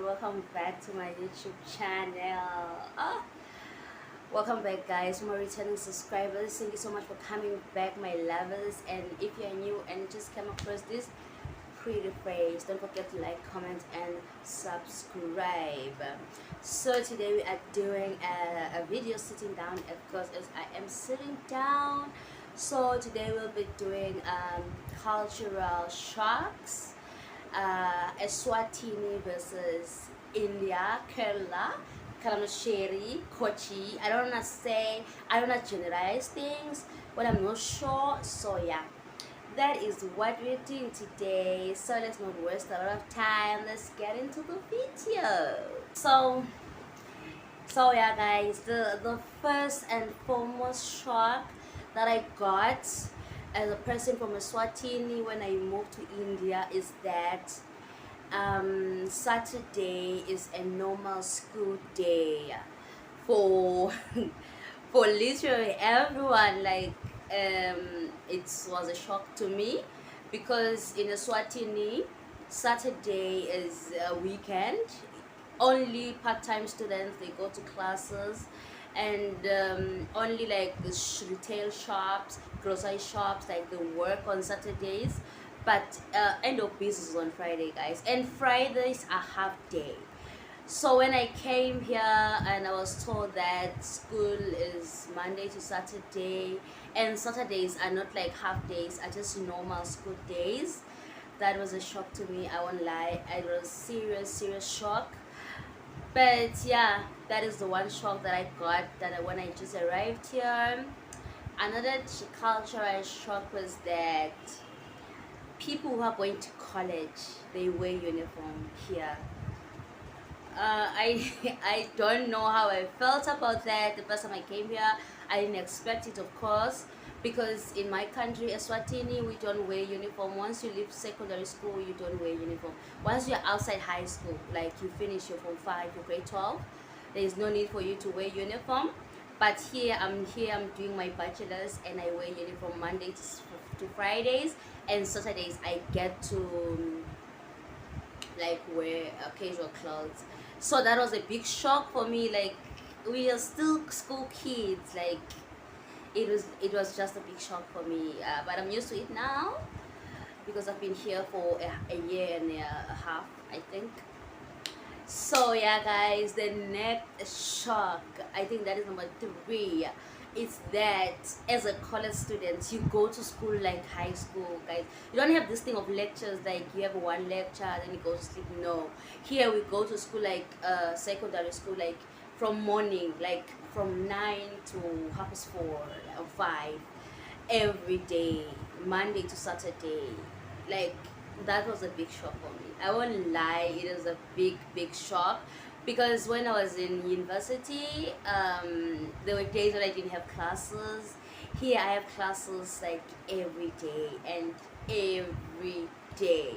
welcome back to my YouTube channel. Welcome back, guys, my returning subscribers. Thank you so much for coming back, my lovers. And if you're new and just came across this pretty face, don't forget to like, comment, and subscribe. So today we are doing a video sitting down, of course, as I am sitting down. So today we'll be doing cultural shocks. Swatini versus India, Kerala, Kalamaseri, Kochi. I don't wanna generalize things, but I'm not sure. So yeah, that is what we're doing today. So let's not waste a lot of time. Let's get into the video. So yeah, guys, the first and foremost shock that I got as a person from Swatini when I moved to India is that Saturday is a normal school day for for literally everyone. It was a shock to me because in Swatini, Saturday is a weekend. Only part-time students, they go to classes, and only like the retail shops, grocery shops, like they work on Saturdays, but end of business is on Friday, guys, and Fridays are half day. So when I came here and I was told that school is Monday to Saturday, and Saturdays are not like half days, are just normal school days, that was a shock to me. I won't lie, it was serious shock. But yeah, that is the one shock that I got when I just arrived here. Another cultural shock was that people who are going to college, they wear uniform here. I I don't know how I felt about that the first time I came here. I didn't expect it, of course, because in my country, Eswatini, we don't wear uniform. Once you leave secondary school, you don't wear uniform. Once you're outside high school, like you finish your Form 5, your grade 12, there is no need for you to wear uniform. But I'm doing my bachelor's, and I wear uniform Monday to Fridays, and Saturdays I get to like wear casual clothes. So that was a big shock for me. Like, we are still school kids. Like, it was just a big shock for me, but I'm used to it now because I've been here for a year and a half, I think. So yeah, guys, the next shock, I think that is number 3, is that as a college student, you go to school like high school, guys. You don't have this thing of lectures, like you have one lecture then you go to sleep. No, here we go to school like secondary school, like from morning, like from 9 to 4 or 5 every day, Monday to Saturday. Like, that was a big shock for me. I won't lie, it was a big shock because when I was in university, there were days when I didn't have classes. Here I have classes like every day and every day.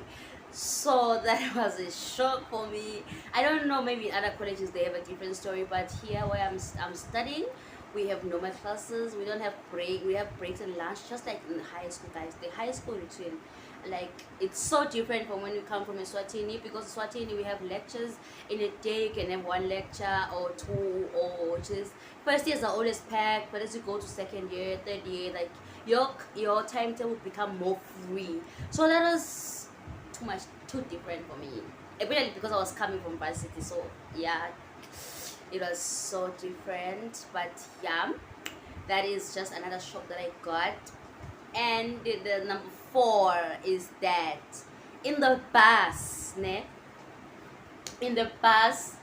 So that was a shock for me. I don't know, maybe in other colleges they have a different story, but here where I'm studying, we have normal classes. We don't have break. We have breaks and lunch, just like in high school, guys. The high school routine, like, it's so different from when you come from Eswatini, because Eswatini we have lectures in a day. You can have one lecture or two, or just first years are always packed, but as you go to second year, third year, like your timetable become more free. So that was too different for me, especially because I was coming from varsity. So yeah, it was so different. But yeah, that is just another shock that I got. And the number 4 is that in the bus, in the bus,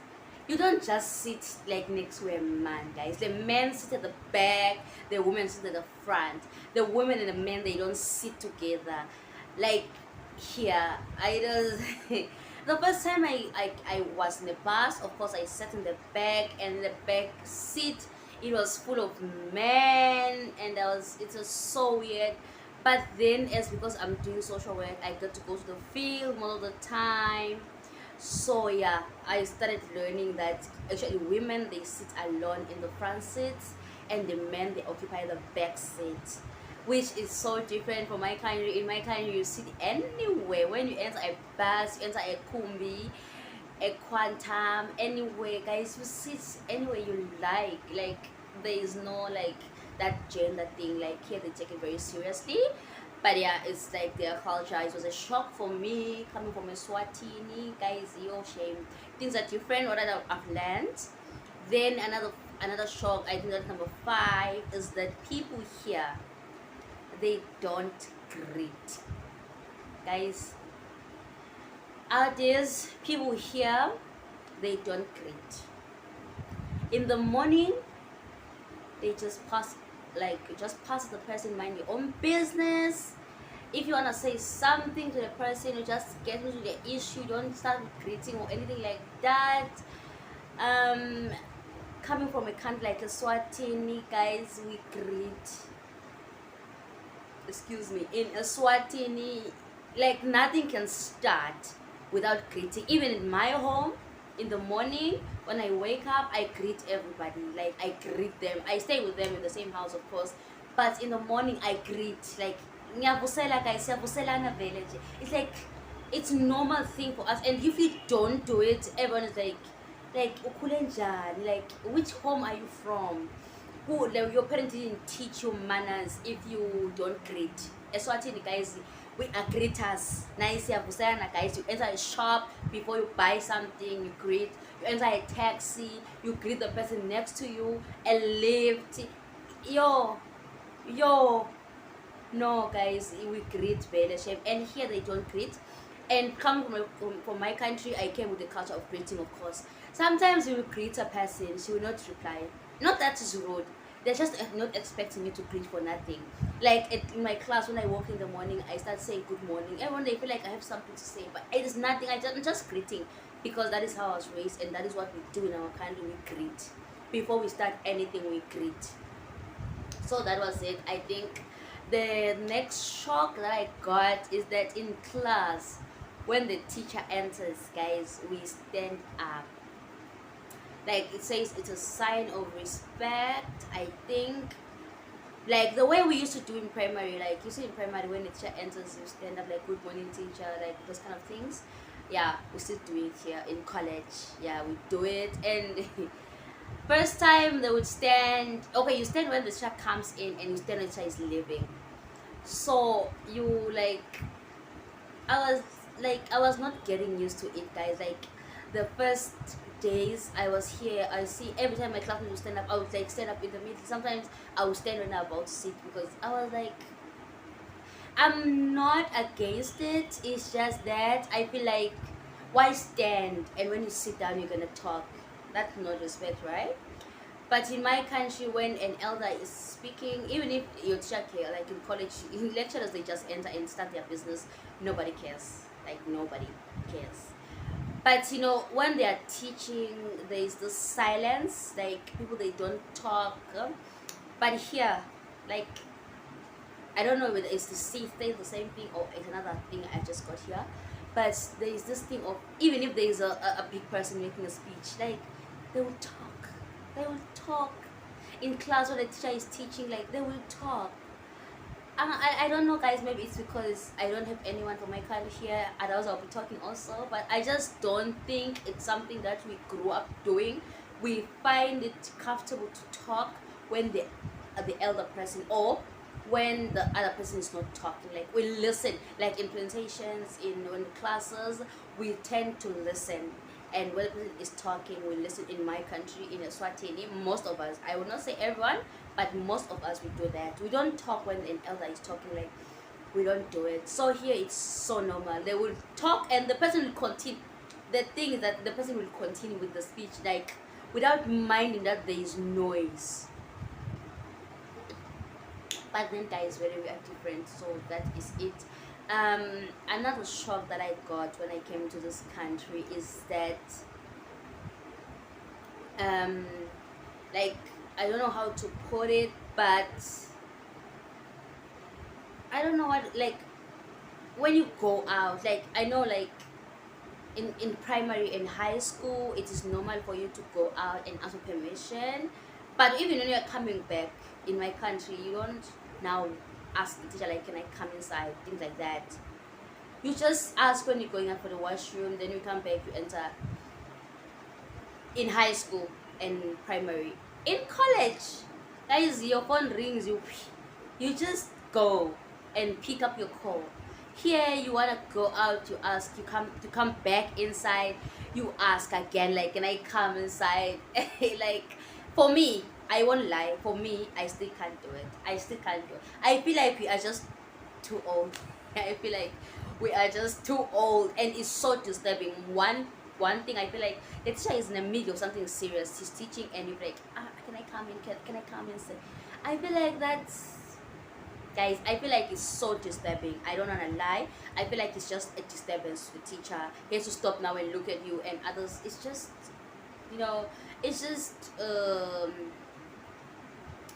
you don't just sit like next to a man, guys. The men sit at the back, the women sit at the front. The women and the men, they don't sit together like here. I don't the first time I was in the bus, of course I sat in the back, and the back seat, it was full of men, and it was so weird. But then, as because I'm doing social work, I get to go to the field most of the time. So yeah, I started learning that actually women, they sit alone in the front seats, and the men, they occupy the back seat, which is so different from my country. In my country, you sit anywhere. When you enter a bus, you enter a kumbi, a quantum, anywhere, guys. You sit anywhere you like there is no like that gender thing. Like here they take it very seriously, but yeah, it's like their culture. It was a shock for me coming from a Swatini, guys. Yo, shame things that your friend or that I've learned. Then another shock, I think that number 5 is that people here, they don't greet, guys. Out there's people here, they don't greet. In the morning, they just pass, like just pass the person, mind your own business. If you wanna say something to the person, you just get into the issue. Don't start greeting or anything like that. Coming from a country like Eswatini, guys, we greet. Excuse me. In Eswatini, like nothing can start without greeting. Even in my home, in the morning when I wake up, I greet everybody. Like I greet them. I stay with them in the same house, of course, but in the morning I greet. Like ngiyavusela guys, siyavuselana village. It's like it's normal thing for us, and if you don't do it, everyone is like ukhule njani, like which home are you from? Who, like, your parents didn't teach you manners if you don't greet. Eswatini, guys, we are greeters. Nice, guys. You enter a shop before you buy something, you greet. You enter a taxi, you greet the person next to you. A lift, yo, no, guys, we greet fellowship, and here they don't greet. And coming from my country, I came with the culture of greeting, of course. Sometimes you will greet a person, she will not reply. Not that is rude. They're just not expecting me to greet for nothing. Like in my class, when I walk in the morning, I start saying good morning. Everyone, they feel like I have something to say, but it is nothing. I'm just greeting, because that is how I was raised, and that is what we do in our country. We greet. Before we start anything, we greet. So that was it. I think the next shock that I got is that in class, when the teacher enters, guys, we stand up. Like it says, it's a sign of respect, I think. Like the way we used to do in primary, like you see in primary, when the teacher enters, you stand up like good morning teacher, like those kind of things. Yeah, we still do it here in college. Yeah, we do it. And first time they would stand, okay, you stand when the teacher comes in, and you stand when the teacher is leaving. So you like, I was not getting used to it, guys. Like the first days I was here, I see every time my classmates would stand up, I would like stand up in the middle. Sometimes I would stand when I'm about to sit, because I was like, I'm not against it. It's just that I feel like, why stand? And when you sit down, you're gonna talk. That's not respect, right? But in my country, when an elder is speaking, even if your teacher care, like in college, in lecturers, they just enter and start their business. Nobody cares. Like nobody cares. But you know, when they are teaching, there is this silence. Like people, they don't talk. But here, like, I don't know whether it's the same thing or it's another thing I just got here. But there is this thing of, even if there is a big person making a speech, like they will talk. They will talk in class when the teacher is teaching. Like they will talk. I don't know, guys. Maybe it's because I don't have anyone from my country here. Otherwise, I'll be talking also. But I just don't think it's something that we grew up doing. We find it comfortable to talk when the elder person, or when the other person is not talking. Like we listen. Like in presentations, in classes, we tend to listen. And when the person is talking, we listen. In my country, in Eswatini, most of us, I will not say everyone, but most of us, we do that. We don't talk when an elder is talking. Like we don't do it. So here it's so normal. They will talk, and the person will continue. The thing is that the person will continue with the speech, like without minding that there is noise. But then guys, very we are different. So that is it. Another shock that I got when I came to this country is that like, I don't know how to put it, but I don't know what, like when you go out, like I know, like in primary and high school, it is normal for you to go out and ask for permission. But even when you're coming back in my country, you don't now ask the teacher like, can I come inside, things like that. You just ask when you're going out for the washroom, then you come back, you enter. in high school and primary. In college, guys, your phone rings, you just go and pick up your call. Here you wanna go out, you ask, you come back inside, you ask again, like, can I come inside? Like, for me, I won't lie, for me, I still can't do it. I still can't do it. I feel like we are just too old. I feel like we are just too old, and it's so disturbing. One thing, I feel like the teacher is in the middle of something serious. She's teaching, and you're like, can I come in? Can I come in? I feel like that's, guys, I feel like it's so disturbing. I don't wanna lie. I feel like it's just a disturbance to the teacher. He has to stop now and look at you, and others. It's just, you know, it's just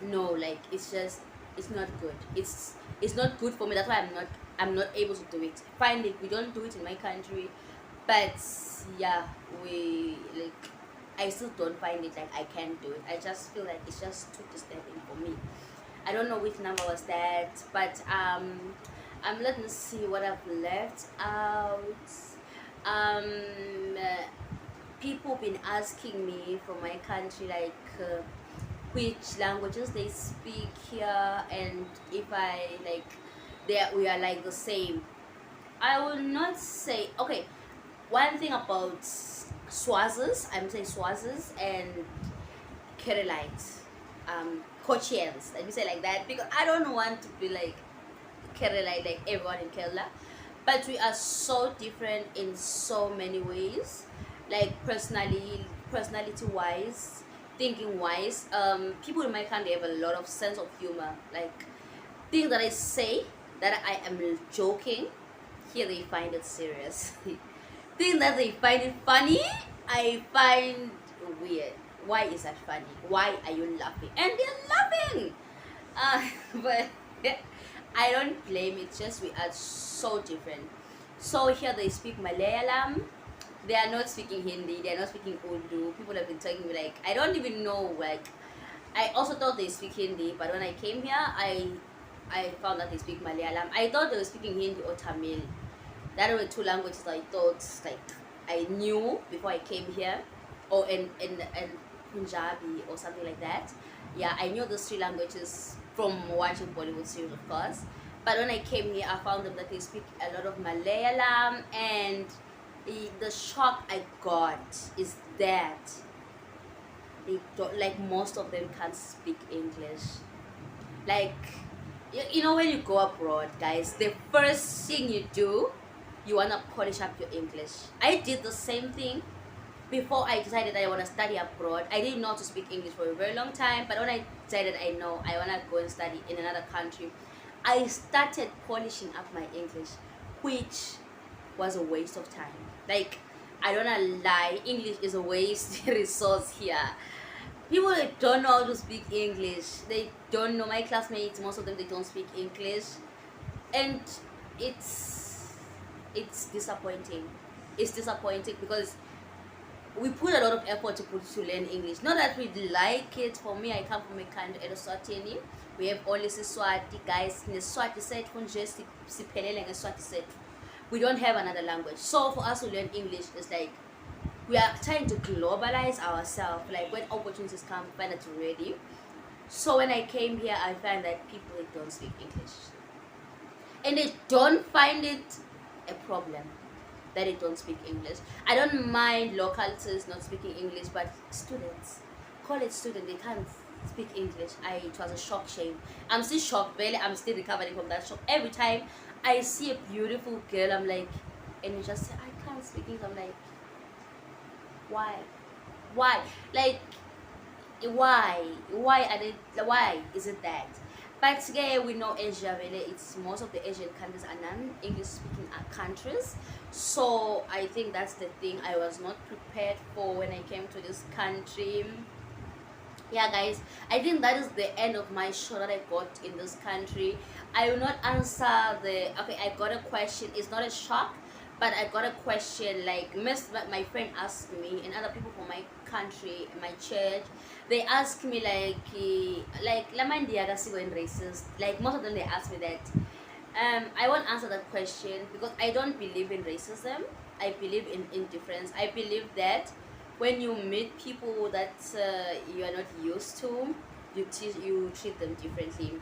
no, like, it's just, it's not good. It's not good for me. That's why I'm not able to do it. Finally, we don't do it in my country, but yeah, we like, I still don't find it like I can do it. I just feel like it's just too disturbing for me. I don't know which number was that, but let me see what I've left out. um People been asking me from my country, like, which languages they speak here, and if I like, we are like the same. I will not say, okay, one thing about Swazis, I'm saying Swazis and Keralites, Kochians, let me say like that, because I don't want to be like Kerala, like everyone in Kerala, but we are so different in so many ways, like personality wise, thinking wise. People in my country have a lot of sense of humor, like things that I say that I am joking, here they find it serious. Things that they find it funny, I find weird. Why is that funny? Why are you laughing? And they're laughing. But I don't blame it. Just we are so different. So here they speak Malayalam. They are not speaking Hindi. They are not speaking Urdu. People have been telling me, like, I don't even know. Like, I also thought they speak Hindi, but when I came here, I found that they speak Malayalam. I thought they were speaking Hindi or Tamil. That were two languages I thought, like, I knew before I came here, or in Punjabi or something like that. Yeah, I knew those three languages from watching Bollywood series, of course. But when I came here, I found them that they speak a lot of Malayalam, and the shock I got is that they don't, like, most of them can't speak English. Like, you know, when you go abroad, guys, the first thing you do, you want to polish up your English. I did the same thing before I decided I want to study abroad. I didn't know how to speak English for a very long time, but when I decided I want to go and study in another country, I started polishing up my English, which was a waste of time. Like, I don't wanna lie, English is a waste resource here. People that don't know how to speak English, they don't know. My classmates, most of them, they don't speak English, and it's disappointing. It's disappointing because we put a lot of effort to learn English. Not that we like it. For me, I come from a country, Swati. We have only Swati, guys. In the Swati set, we don't have another language. So for us to learn English, it's like we are trying to globalize ourselves. Like, when opportunities come, we find that we're ready. So when I came here, I find that people, they don't speak English, and they don't find it a problem that they don't speak English. I don't mind locals not speaking English, but students, college students, they can't speak English. It was a shock, shame. I'm still shocked, barely. I'm still recovering from that shock. Every time I see a beautiful girl, I'm like, and you just say, I can't speak English. I'm like, why? Like, why is it that? But today we know Asia, really, it's most of the Asian countries are non-English speaking countries. So I think that's the thing I was not prepared for when I came to this country. Yeah, guys, I think that is the end of my show that I got in this country. I will not answer okay, I got a question. It's not a shock, but I got a question. Like, my friend asked me, and other people from my country, my church, they asked me, like Lamandiaga sigo in racist. Like, most of them, they ask me that. I won't answer that question because I don't believe in racism. I believe in indifference. I believe that when you meet people that you are not used to, you treat them differently.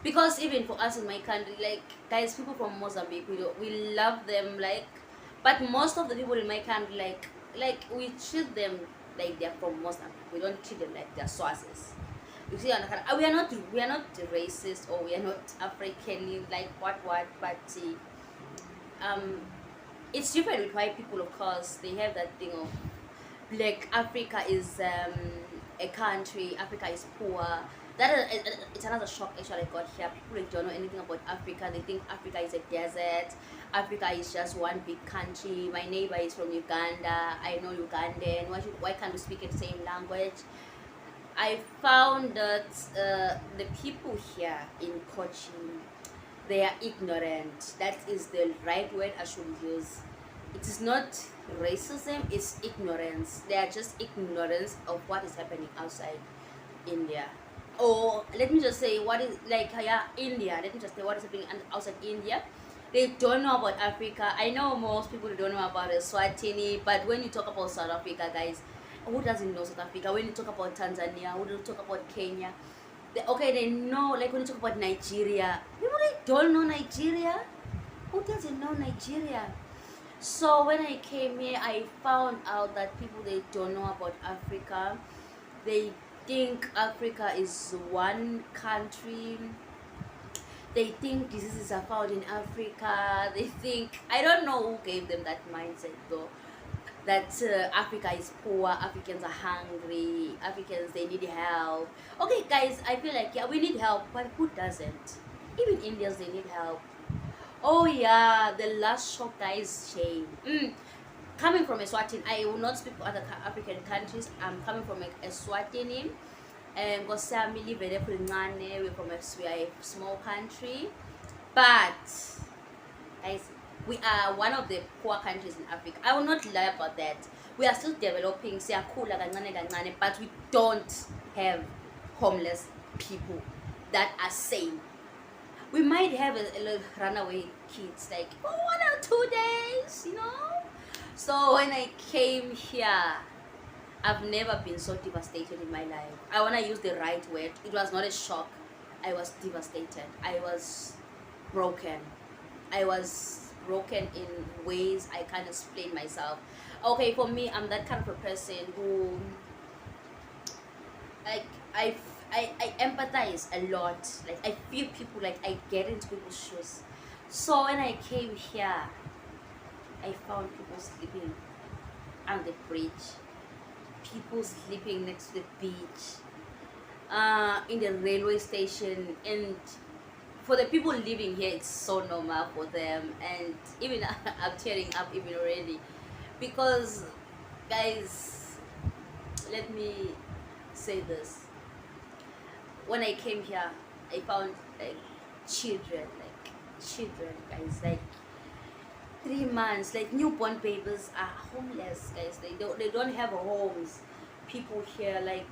Because even for us in my country, like guys, people from Mozambique, we love them, like, but most of the people in my country, like we treat them like they're from Mozambique. We don't treat them like they're Swazis. You see, we are not racist, or we are not African, like what, but um, it's different with white people. Of course, they have that thing of like Africa is a country, Africa is poor. It's another shock actually I got here. People like don't know anything about Africa. They think Africa is a desert. Africa is just one big country. My neighbor is from Uganda. I know Ugandan. Why can't we speak the same language? I found that the people here in Kochi, they are ignorant. That is the right word I should use. It is not racism, it's ignorance. They are just ignorance of what is happening outside India. Or let me just say what is like, yeah, India. Let me just say what is happening outside India. They don't know about Africa. I know most people don't know about Swatini, but when you talk about South Africa, guys, who doesn't know South Africa? When you talk about Tanzania, who don't talk about Kenya? Okay, they know. Like when you talk about Nigeria, people they don't know Nigeria. Who doesn't know Nigeria? So when I came here, I found out that people they don't know about Africa. They think Africa is one country. They think diseases are found in Africa. They think, I don't know who gave them that mindset though, that Africa is poor, Africans are hungry, Africans they need help. Okay, guys, I feel like yeah, we need help, but who doesn't? Even Indians they need help. Oh yeah, the last shock, guys, shame. Coming from Eswatini, I will not speak for other African countries. I'm coming from Eswatini, and Gosami we're from we are a small country, but guys, we are one of the poor countries in Africa. I will not lie about that. We are still developing, but we don't have homeless people that are sane. We might have a runaway kids like 1 or 2 days, So when I came here, I've never been so devastated in my life. I want to use the right word. It was not a shock. I was devastated. I was broken. I was broken in ways I can't explain myself. Okay, for me, I'm that kind of a person who, like, I empathize a lot. Like, I feel people, like, I get into people's shoes. So when I came here, I found people sleeping on the bridge, people sleeping next to the beach, in the railway station, and for the people living here, it's so normal for them. And even I'm tearing up even already, because, guys, let me say this. When I came here, I found like children, guys, like 3 months, like newborn babies are homeless, guys. They don't have homes. People here, like,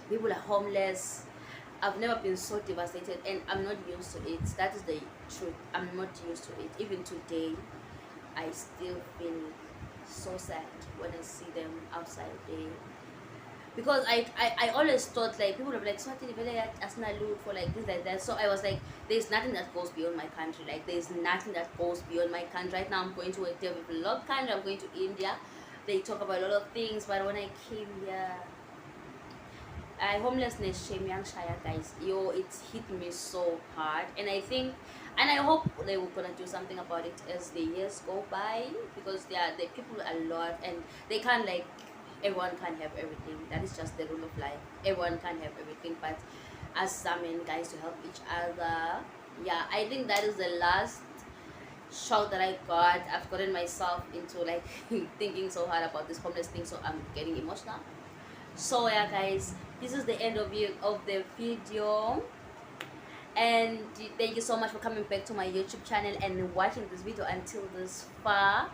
people are homeless. I've never been so devastated, and I'm not used to it. That is the truth. I'm not used to it. Even today, I still feel so sad when I see them outside there. Because I always thought, like, people would be like, Swati, as not look for like this, like that. So I was like, there's nothing that goes beyond my country. Like, there's nothing that goes beyond my country. Right now, I'm going to a developed country. I'm going to India. They talk about a lot of things, but when I came here, homelessness, shame, young shire, guys, it hit me so hard. And I think, and I hope they were gonna do something about it as the years go by, because the people a lot, and they can't, like, everyone can't have everything. That is just the rule of life. Everyone can't have everything, but as some guys to help each other. Yeah, I think that is the last shock that I got. I've gotten myself into, like, thinking so hard about this homeless thing, so I'm getting emotional. So yeah, guys, this is the end of the video, and thank you so much for coming back to my YouTube channel and watching this video until this far.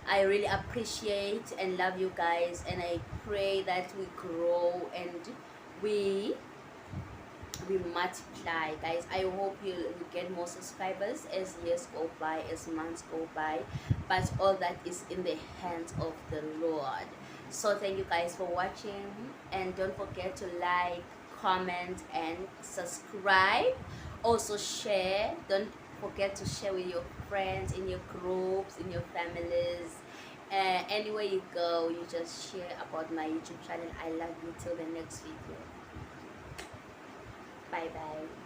I really appreciate and love you guys, and I pray that we grow and we we multiply, guys. I hope you get more subscribers as years go by, as months go by, but all that is in the hands of the Lord. So thank you guys for watching, and don't forget to like, comment, and subscribe. Also share. Don't forget to share with your friends, in your groups, in your families. Anywhere you go, you just share about my YouTube channel. I love you. Till the next video. Bye bye.